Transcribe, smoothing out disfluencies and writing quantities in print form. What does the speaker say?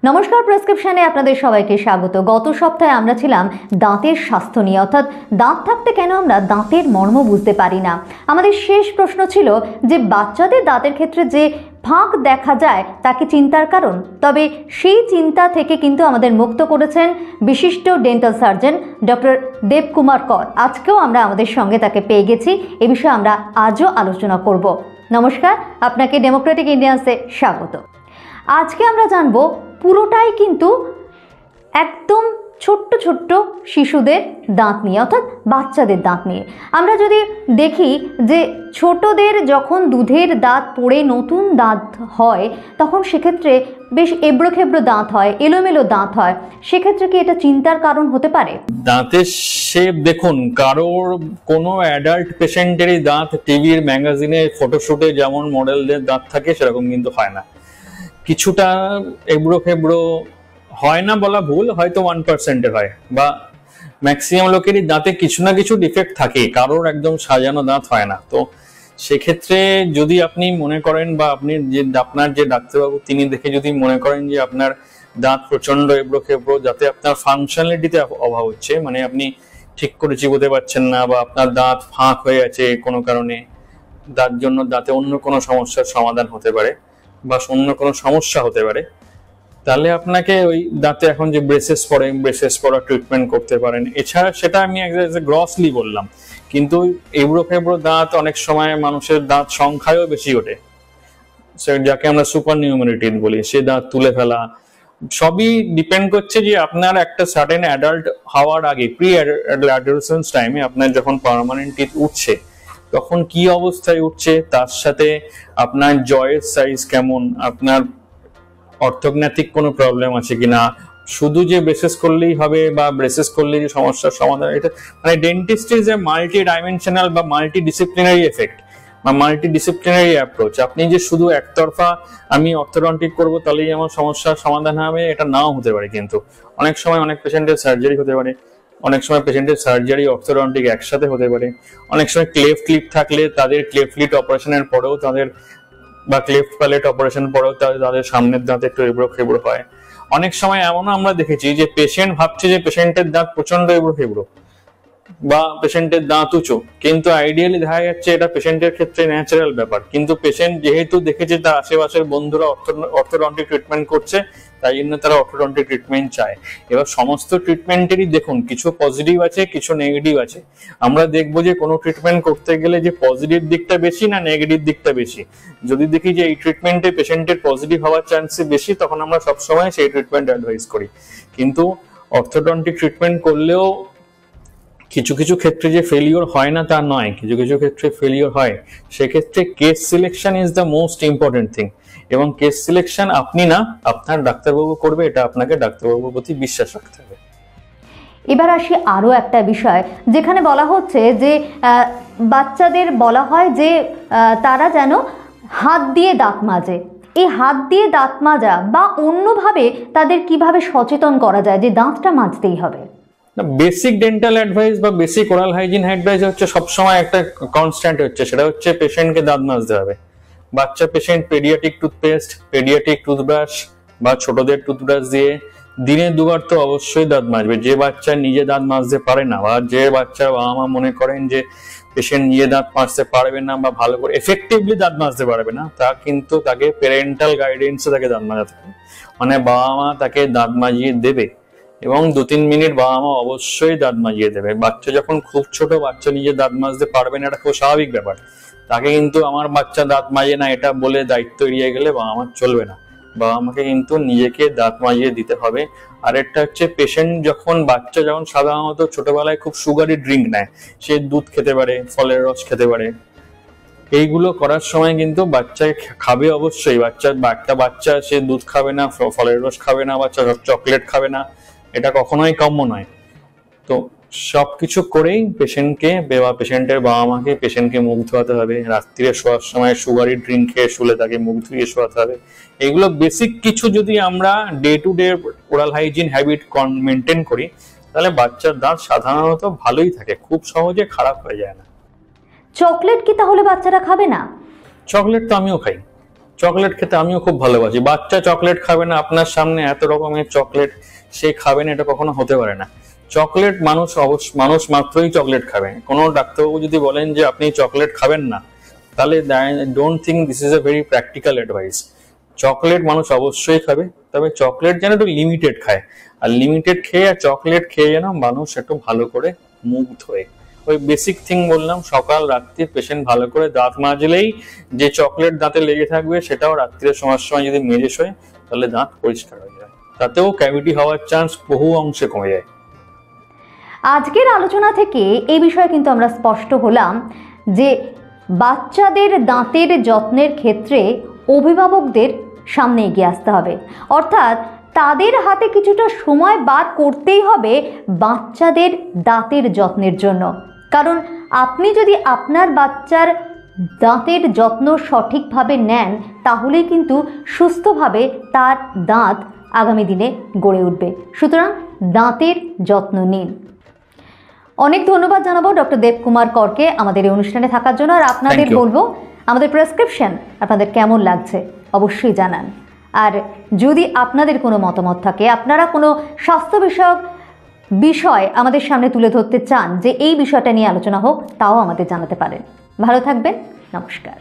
নমস্কার, প্রেসক্রিপশনে আপনাদের সবাইকে স্বাগত। গত সপ্তাহে আমরা ছিলাম দাঁতের স্বাস্থ্য নিয়ে, অর্থাৎ দাঁত থাকতে কেন আমরা দাঁতের মর্ম বুঝতে পারি না। আমাদের শেষ প্রশ্ন ছিল যে বাচ্চাদের দাঁতের ক্ষেত্রে যে ফাঁক দেখা যায় তা কি চিন্তার কারণ? তবে সেই চিন্তা থেকে কিন্তু আমাদের মুক্ত করেছেন বিশিষ্ট ডেন্টাল সার্জন ডক্টর দেবকুমার কর। আজকেও আমরা আমাদের সঙ্গে তাকে পেয়ে গেছি। এ বিষয়ে আমরা আজও আলোচনা করব। নমস্কার, আপনাকে ডেমোক্রেটিক ইন্ডিয়ান্সে স্বাগত। আজকে আমরা জানবো পুরোটাই কিন্তু একদম ছোট্ট ছোট্ট শিশুদের দাঁত নিয়ে, অর্থাৎ বাচ্চাদের দাঁত নিয়ে। আমরা যদি দেখি যে ছোটদের যখন দুধের দাঁত পড়ে নতুন দাঁত হয় তখন সেক্ষেত্রে বেশ এবড়ো খেবড়ো দাঁত হয়, এলোমেলো দাঁত হয়। সেক্ষেত্রে কি এটা চিন্তার কারণ হতে পারে? দাঁতের শেপ দেখুন, কারোর কোনো অ্যাডাল্ট পেশেন্টেরই দাঁত টিভির ম্যাগাজিনে ফটোশুটে যেমন মডেলদের দাঁত থাকে সেরকম কিন্তু হয় না। কিছুটা এবড়ো খেবড়ো হয় না বলা ভুল, হয়তো 1% হয়, বা ম্যাক্সিমাম লোকেরই দাঁতে কিছু না কিছু ডিফেক্ট থাকে, কারোর একদম সাজানো দাঁত হয় না। তো সেক্ষেত্রে যদি আপনি মনে করেন বা আপনি যে আপনার যে ডাক্তারবাবু তিনি দেখে যদি মনে করেন যে আপনার দাঁত প্রচন্ড এবড়ো খেবড়ো, যাতে আপনার ফাংশনালিটিতে অভাব হচ্ছে, মানে আপনি ঠিক করে চিবোতে পারছেন না বা আপনার দাঁত ফাঁক হয়ে আছে কোনো কারণে, তার জন্য দাঁতে অন্য কোনো সমস্যার সমাধান হতে পারে বা অন্য কোনো সমস্যা হতে পারে, তাহলে আপনাকে ওই দাঁতে এখন যে ব্রেসেস পরা ট্রিটমেন্ট করতে পারেন। এছাড়া সেটা আমি গ্রসলি বললাম, কিন্তু এবড়ো খেবড়ো দাঁত অনেক সময় মানুষের দাঁত সংখ্যায়ও বেশি ওঠে, যাকে আমরা সুপার নিউমারিটি বলি, সে দাঁত তুলে ফেলা সবই ডিপেন্ড করছে যে আপনার একটা সার্টেন অ্যাডাল্ট হওয়ার আগে, প্রি অ্যাডোলেসেন্স টাইমে আপনার যখন পার্মানেন্ট টিথ উঠছে তখন কি অবস্থায় উঠছে, তার সাথে আপনার জয়ের সাইজ কেমন, আপনার অর্থোগন্যাথিক কোনো প্রবলেম আছে কিনা, শুধু যে ব্রেসেস করলেই হবে বা ব্রেসেস করলেই যে সমস্যার সমাধান, এটা মানে dentist is a multi dimensional বা মাল্টি ডিসিপ্লিনারি এফেক্ট বা মাল্টি ডিসিপ্লিনারি অ্যাপ্রোচ। আপনি যে শুধু একতরফা আমি অর্থোডন্টিক করবো তাহলেই আমার সমস্যার সমাধান হবে, এটা নাও হতে পারে। কিন্তু অনেক সময় অনেক পেশেন্টের সার্জারি হতে পারে, অনেক সময় পেশেন্টের সার্জারি অর্থোডন্টিক একসাথে হতে পারে, অনেক সময় ক্লেফট লিপ থাকলে তাদের ক্লেফট লিপ অপারেশনের পরেও তাদের বা ক্লেফট প্যালেট অপারেশন পরেও তাদের সামনের দাঁতে একটু এবড়ো খেবড়ো হয়। অনেক সময় এমনও আমরা দেখেছি যে পেশেন্ট ভাবছে যে পেশেন্টের দাঁত প্রচন্ড এবড়ো খেবড়ো বা পেশেন্টের দাঁত উঁচু, কিন্তু আইডিয়ালি দেখা যাচ্ছে এটা পেশেন্টের ক্ষেত্রে ন্যাচারাল ব্যাপার, কিন্তু পেশেন্ট যেহেতু দেখেছে তার আশেপাশের বন্ধুরা অর্থোডন্টিক ট্রিটমেন্ট করছে তাই জন্য তারা অর্থোডন্টিক ট্রিটমেন্ট চায়। এবার সমস্ত ট্রিটমেন্টেরই দেখুন কিছু পজিটিভ আছে কিছু নেগেটিভ আছে। আমরা দেখবো যে কোনো ট্রিটমেন্ট করতে গেলে যে পজিটিভ দিকটা বেশি না নেগেটিভ দিকটা বেশি। যদি দেখি যে এই ট্রিটমেন্টে পেশেন্টের পজিটিভ হওয়ার চান্স বেশি, তখন আমরা সবসময় সেই ট্রিটমেন্ট অ্যাডভাইস করি। কিন্তু অর্থোডন্টিক ট্রিটমেন্ট করলেও কিছু কিছু ক্ষেত্রে যে ফেলিওর হয় না তা নয়, কিছু কিছু ক্ষেত্রে ফেলিওর হয়। সেক্ষেত্রে case selection is the most important thing, এবং কেস সিলেকশন আপনি না আপনার ডাক্তারবাবু করবে, এটা আপনাকে ডাক্তারবাবুর প্রতি বিশ্বাস রাখতে হবে। এবার আসি আরও একটা বিষয়, যেখানে বলা হচ্ছে যে বাচ্চাদের বলা হয় যে তারা যেন হাত দিয়ে দাঁত মাজে। এই হাত দিয়ে দাঁত মাজা বা অন্যভাবে তাদের কিভাবে সচেতন করা যায় যে দাঁতটা মাজতেই হবে? বেসিক ডেন্টাল অ্যাডভাইস বা বেসিক ওরাল হাইজিন অ্যাডভাইস হচ্ছে সবসময় একটা কনস্ট্যান্ট হচ্ছে, সেটা হচ্ছে পেশেন্টকে দাঁত মাজতে হবে। বাচ্চা patient paediatric toothpaste, paediatric toothbrush বা ছোটদের টুথব্রাশ দিয়ে দিনে দুবার তো অবশ্যই দাঁত মাজবে। যে বাচ্চা নিজে দাঁত মাজতে পারে না বা যে বাচ্চার বাবা মা মনে করেন যে পেশেন্ট নিজে দাঁত মাজতে পারবে না বা ভালো করে এফেক্টিভলি দাঁত মাজতে পারবে না, তা কিন্তু তাকে প্যারেন্টাল গাইডেন্সে তাকে দাঁত মাজাতে হবে। মানে বাবা মা তাকে দাঁত মাজিয়ে দেবে এবং 2-3 মিনিট বাবা মা অবশ্যই দাঁত মাজিয়ে দেবে। বাচ্চা যখন খুব ছোট, বাচ্চা নিজে দাঁত মাজতে পারবে না, এটা খুব স্বাভাবিক ব্যাপার। তাকে কিন্তু আমার বাচ্চা দাঁত মাজে না এটা বলে দায়িত্ব এড়িয়ে গেলে বাবা মা চলবে না। বাবা মাকে কিন্তু নিজেকে দাঁত মাজিয়ে দিতে হবে। আরেকটা হচ্ছে পেশেন্ট বাচ্চা যখন সাধারণত ছোটবেলায় খুব সুগারি ড্রিঙ্ক নেয়, সে দুধ খেতে পারে, ফলের রস খেতে পারে, এইগুলো করার সময় কিন্তু বাচ্চা খাবে অবশ্যই। একটা বাচ্চা সে দুধ খাবে না, ফলের রস খাবে না, বাচ্চা চকলেট খাবে না, এটা কখনোই কাম্য নয়। তো সবকিছু করেই পেশেন্টকে বা পেশেন্টের বাবা মাকে পেশেন্টকে মুখ ধোয়াতে হবে। রাত্রিরে শোয়ার সময় সুগারি ড্রিঙ্ক খেয়ে শুলে তাকে মুখ ধুয়ে শোয়াতে হবে। এগুলো বেসিক কিছু যদি আমরা day to day oral hygiene habit maintain করি, তাহলে বাচ্চার দাঁত সাধারণত ভালোই থাকে, খুব সহজে খারাপ হয়ে যায় না। চকলেট কি তাহলে বাচ্চারা খাবে না? চকলেট তো আমিও খাই, চকলেট খেতে আমিও খুব ভালোবাসি। বাচ্চা চকলেট খাবে না, আপনার সামনে এত রকমের চকলেট সে খাবে না, এটা কখনো হতে পারে না। চকলেট মানুষ মাত্রই চকলেট খাবে। কোনো ডাক্তারবাবু যদি বলেন যে আপনি চকলেট খাবেন না, তাহলে don't think this is a very practical advice. Chocolate মানুষ অবশ্যই খাবে, তবে চকলেট যেন একটু লিমিটেড খায়। আর লিমিটেড খেয়ে আর চকলেট খেয়ে যেন মানুষ একটু ভালো করে মুগ্ধ হয়ে, ওই বেসিক থিং বললাম, সকাল রাত্রি পেশেন্ট ভালো করে দাঁত মাজলেই যে চকলেট দাঁতে লেগে থাকবে সেটাও রাত্রির সময় যদি মেজে শোয় তাহলে দাঁত পরিষ্কার হয়ে যায়, তাতেও ক্যাভিটি হওয়ার চান্স বহু অংশে কমে যায়। আজকের আলোচনা থেকে এই বিষয়ে কিন্তু আমরা স্পষ্ট হলাম যে বাচ্চাদের দাঁতের যত্নের ক্ষেত্রে অভিভাবকদের সামনে এগিয়ে আসতে হবে, অর্থাৎ তাদের হাতে কিছুটা সময় বার করতেই হবে বাচ্চাদের দাঁতের যত্নের জন্য। কারণ আপনি যদি আপনার বাচ্চার দাঁতের যত্ন সঠিকভাবে নেন, তাহলেই কিন্তু সুস্থভাবে তার দাঁত আগামী দিনে গড়ে উঠবে। সুতরাং দাঁতের যত্ন নিন। অনেক ধন্যবাদ জানাবো ডক্টর দেবকুমার করকে আমাদের এই অনুষ্ঠানে থাকার জন্য। আর আপনাদের বলবো, আমাদের প্রেসক্রিপশন আপনাদের কেমন লাগছে অবশ্যই জানান। আর যদি আপনাদের কোনো মতামত থাকে, আপনারা কোনো স্বাস্থ্য বিষয়ক বিষয় আমাদের সামনে তুলে ধরতে চান যে এই বিষয়টা নিয়ে আলোচনা হোক, তাও আমাদের জানাতে পারেন। ভালো থাকবেন, নমস্কার।